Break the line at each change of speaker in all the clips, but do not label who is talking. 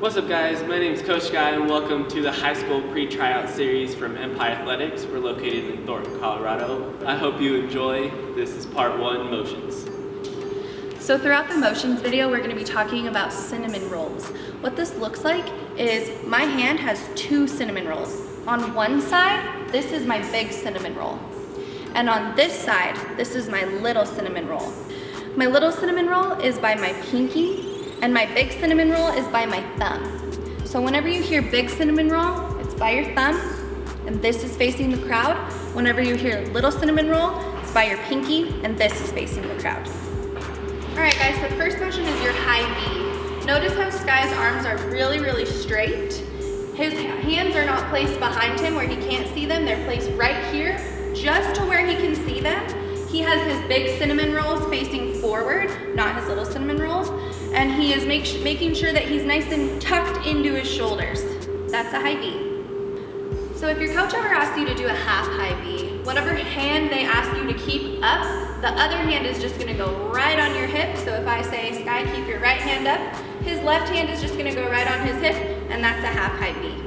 What's up guys, my name is Coach Guy and welcome to the high school pre-tryout series from Empire Athletics. We're located in Thornton, Colorado. I hope you enjoy. This is part 1, motions.
So throughout the motions video, we're going to be talking about cinnamon rolls. What this looks like is my hand has 2 cinnamon rolls. On one side, this is my big cinnamon roll. And on this side, this is my little cinnamon roll. My little cinnamon roll is by my pinky, and my big cinnamon roll is by my thumb. So whenever you hear big cinnamon roll, it's by your thumb, and this is facing the crowd. Whenever you hear little cinnamon roll, it's by your pinky, and this is facing the crowd. All right guys, so first motion is your high V. Notice how Sky's arms are really straight. His hands are not placed behind him where he can't see them. They're placed right here, just to where he can see them. He has his big cinnamon rolls facing forward, not his little cinnamon rolls, and he is making sure that he's nice and tucked into his shoulders. That's a high V. So if your coach ever asks you to do a half high V, whatever hand they ask you to keep up, the other hand is just gonna go right on your hip. So if I say, Sky, keep your right hand up, his left hand is just gonna go right on his hip, and that's a half high V.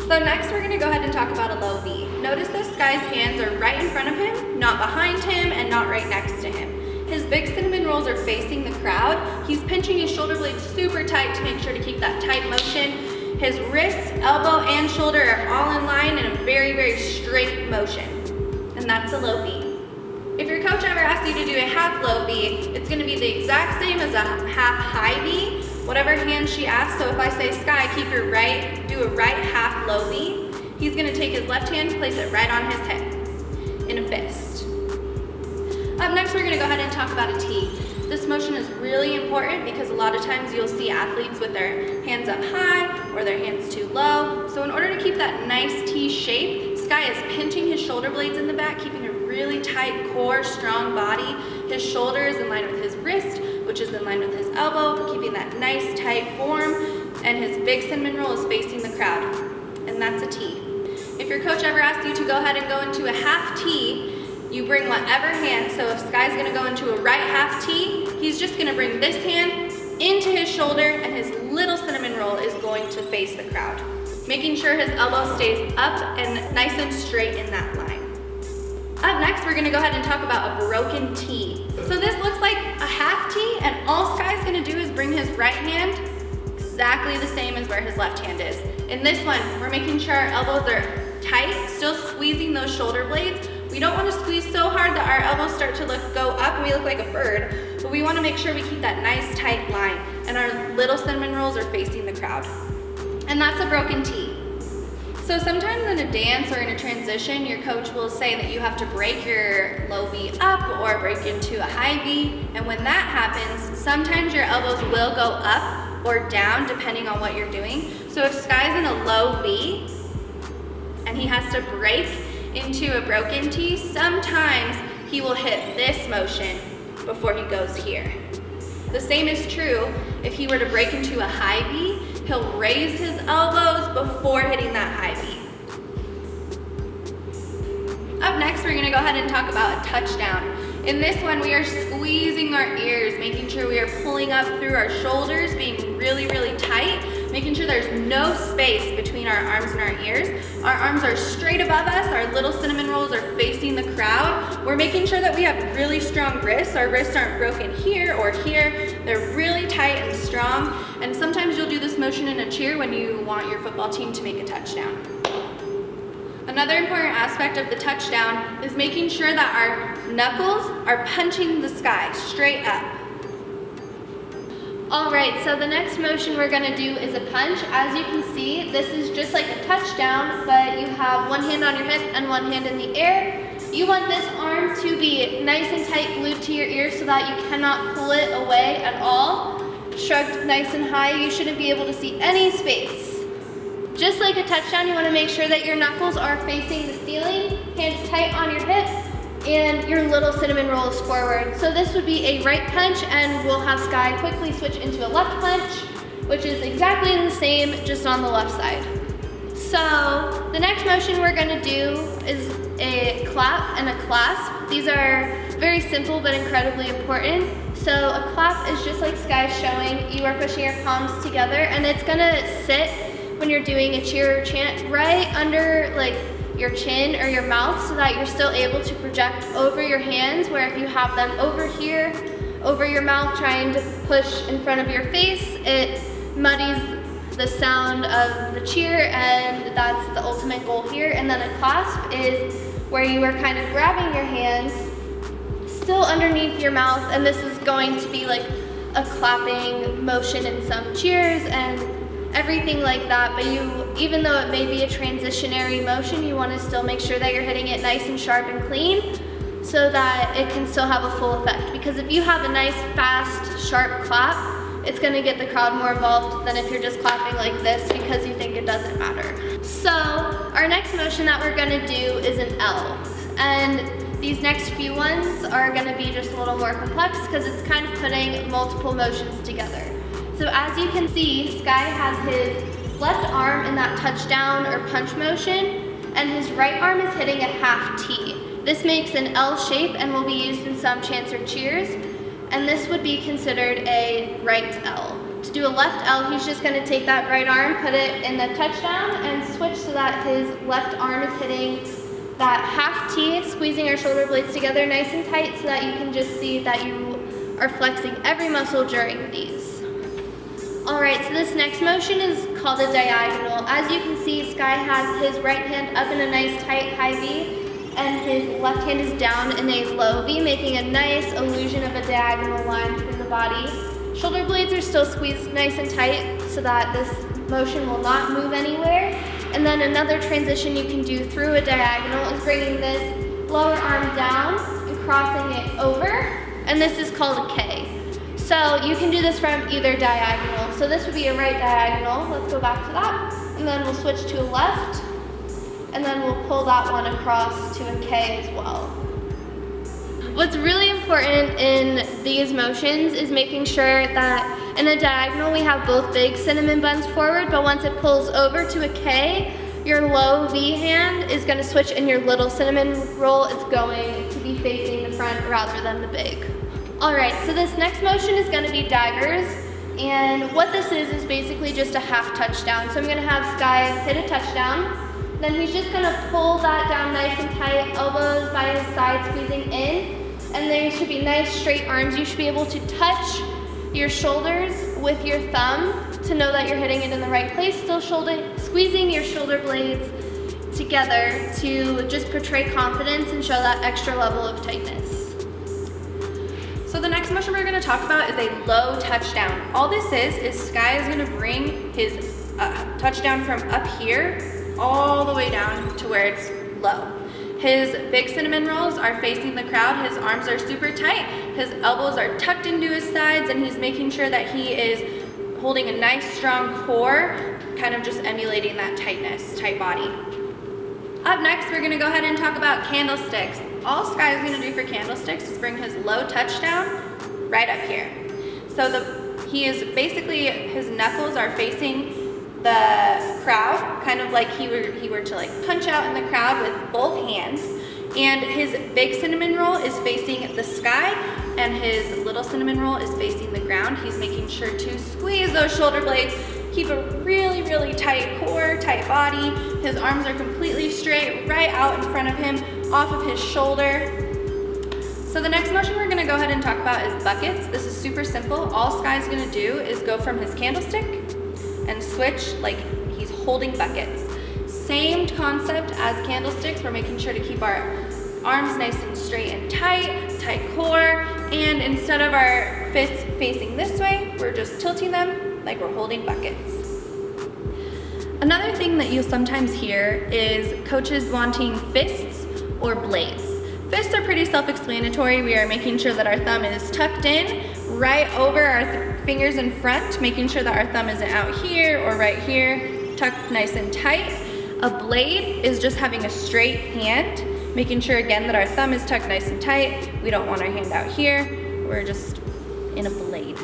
So next we're gonna go ahead and talk about a low V. Notice that Sky's hands are right in front of him, not behind him, and not right next to him. His big cinnamon rolls are facing the crowd. He's pinching his shoulder blades super tight to make sure to keep that tight motion. His wrist, elbow, and shoulder are all in line in a very straight motion. And that's a low V. If your coach ever asks you to do a half low V, it's gonna be the exact same as a half high V, whatever hand she asks. So if I say, Sky, keep your right, do a right half low V, he's gonna take his left hand, place it right on his hip in a fist. Up next, we're gonna go ahead and talk about a T. This motion is really important because a lot of times you'll see athletes with their hands up high or their hands too low. So in order to keep that nice T shape, Sky is pinching his shoulder blades in the back, keeping a really tight core, strong body. His shoulder is in line with his wrist, which is in line with his elbow, keeping that nice tight form, and his big cinnamon roll is facing the crowd, and that's a T. If your coach ever asks you to go ahead and go into a half T, you bring whatever hand. So if Sky's gonna go into a right half T, he's just gonna bring this hand into his shoulder, and his little cinnamon roll is going to face the crowd, making sure his elbow stays up and nice and straight in that line. Up next, we're gonna go ahead and talk about a broken T. So this looks like a half T, and all Sky's gonna do is bring his right hand exactly the same as where his left hand is. In this one, we're making sure our elbows are tight, still squeezing those shoulder blades. We don't want to squeeze so hard that our elbows start to go up and we look like a bird, but we want to make sure we keep that nice tight line, and our little cinnamon rolls are facing the crowd. And that's a broken T. So sometimes in a dance or in a transition, your coach will say that you have to break your low V up or break into a high V, and when that happens, sometimes your elbows will go up or down depending on what you're doing. So if Sky's in a low V and he has to break into a broken T, sometimes he will hit this motion before he goes here. The same is true if he were to break into a high V, he'll raise his elbows before hitting that high V. Up next, we're gonna go ahead and talk about a touchdown. In this one, we are squeezing our ears, making sure we are pulling up through our shoulders, being really tight, making sure there's no space between our arms and our ears. Our arms are straight above us, our little cinnamon rolls are facing the crowd. We're making sure that we have really strong wrists. Our wrists aren't broken here or here. They're really tight and strong. And sometimes you'll do this motion in a cheer when you want your football team to make a touchdown. Another important aspect of the touchdown is making sure that our knuckles are punching the sky straight up.
All right, so the next motion we're gonna do is a punch. As you can see, this is just like a touchdown, but you have one hand on your hip and one hand in the air. You want this arm to be nice and tight glued to your ear so that you cannot pull it away at all. Shrugged nice and high, you shouldn't be able to see any space. Just like a touchdown, you wanna make sure that your knuckles are facing the ceiling, hands tight on your hip, and your little cinnamon rolls forward. So this would be a right punch, and we'll have Sky quickly switch into a left punch, which is exactly the same, just on the left side. So the next motion we're gonna do is a clap and a clasp. These are very simple but incredibly important. So a clap is just like Sky's showing. You are pushing your palms together, and it's gonna sit when you're doing a cheer or chant right under like your chin or your mouth, so that you're still able to project over your hands, where if you have them over here, over your mouth, trying to push in front of your face, it muddies the sound of the cheer, and that's the ultimate goal here. And then a clasp is where you are kind of grabbing your hands still underneath your mouth, and this is going to be like a clapping motion in some cheers and everything like that. But you, even though it may be a transitionary motion, you want to still make sure that you're hitting it nice and sharp and clean, so that it can still have a full effect. Because if you have a nice, fast, sharp clap, it's gonna get the crowd more involved than if you're just clapping like this because you think it doesn't matter. So our next motion that we're gonna do is an L. And these next few ones are gonna be just a little more complex because it's kind of putting multiple motions together. So as you can see, Sky has his left arm in that touchdown or punch motion, and his right arm is hitting a half T. This makes an L shape and will be used in some chants or cheers, and this would be considered a right L. To do a left L, he's just gonna take that right arm, put it in the touchdown, and switch so that his left arm is hitting that half T, squeezing our shoulder blades together nice and tight so that you can just see that you are flexing every muscle during these. All right, so this next motion is called a diagonal. As you can see, Sky has his right hand up in a nice tight high V, and his left hand is down in a low V, making a nice illusion of a diagonal line through the body. Shoulder blades are still squeezed nice and tight so that this motion will not move anywhere. And then another transition you can do through a diagonal is bringing this lower arm down and crossing it over, and this is called a K. So you can do this from either diagonal. So this would be a right diagonal. Let's go back to that. And then we'll switch to a left, and then we'll pull that one across to a K as well. What's really important in these motions is making sure that in a diagonal we have both big cinnamon buns forward, but once it pulls over to a K, your low V hand is going to switch and your little cinnamon roll is going to be facing the front rather than the big. All right, so this next motion is going to be daggers, and what this is basically just a half touchdown. So I'm going to have Sky hit a touchdown. Then he's just gonna pull that down nice and tight, elbows by his side, squeezing in. And there should be nice straight arms. You should be able to touch your shoulders with your thumb to know that you're hitting it in the right place. Still squeezing your shoulder blades together to just portray confidence and show that extra level of tightness.
So the next motion we're gonna talk about is a low touchdown. All this is Sky is gonna bring his touchdown from up here all the way down to where it's low. His big cinnamon rolls are facing the crowd, his arms are super tight, his elbows are tucked into his sides, and he's making sure that he is holding a nice strong core, kind of just emulating that tightness, tight body. Up next, we're gonna go ahead and talk about candlesticks. All Sky is gonna do for candlesticks is bring his low touchdown right up here. So he is basically, his knuckles are facing the crowd, kind of like he were to like punch out in the crowd with both hands. And his big cinnamon roll is facing the sky, and his little cinnamon roll is facing the ground. He's making sure to squeeze those shoulder blades, keep a really, really tight core, tight body. His arms are completely straight, right out in front of him, off of his shoulder. So the next motion we're gonna go ahead and talk about is buckets. This is super simple. All Sky's gonna do is go from his candlestick and switch like he's holding buckets. Same concept as candlesticks. We're making sure to keep our arms nice and straight and tight core, and instead of our fists facing this way, we're just tilting them like we're holding buckets. Another thing that you'll sometimes hear is coaches wanting fists or blades. Fists are pretty self-explanatory. We are making sure that our thumb is tucked in right over our fingers in front, making sure that our thumb isn't out here or right here, tucked nice and tight. A blade is just having a straight hand, making sure again that our thumb is tucked nice and tight. We don't want our hand out here. We're just in a blade.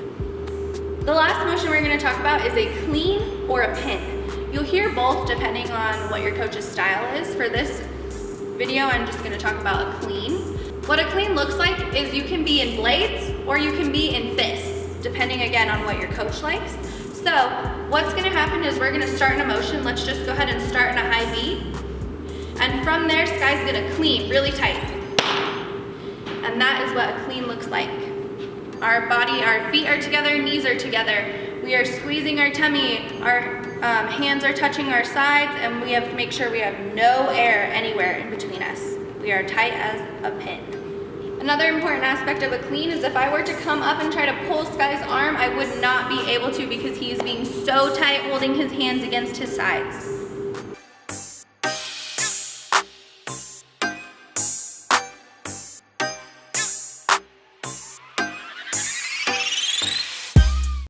The last motion we're gonna talk about is a clean or a pin. You'll hear both depending on what your coach's style is. For this video, I'm just gonna talk about a clean. What a clean looks like is you can be in blades or you can be in fists, depending again on what your coach likes. So what's gonna happen is we're gonna start in a motion. Let's just go ahead and start in a high V. And from there, Sky's gonna clean really tight. And that is what a clean looks like. Our body, our feet are together, knees are together. We are squeezing our tummy, our hands are touching our sides, and we have to make sure we have no air anywhere in between us. We are tight as a pin. Another important aspect of a clean is if I were to come up and try to pull Sky's arm, I would not be able to because he is being so tight, holding his hands against his sides.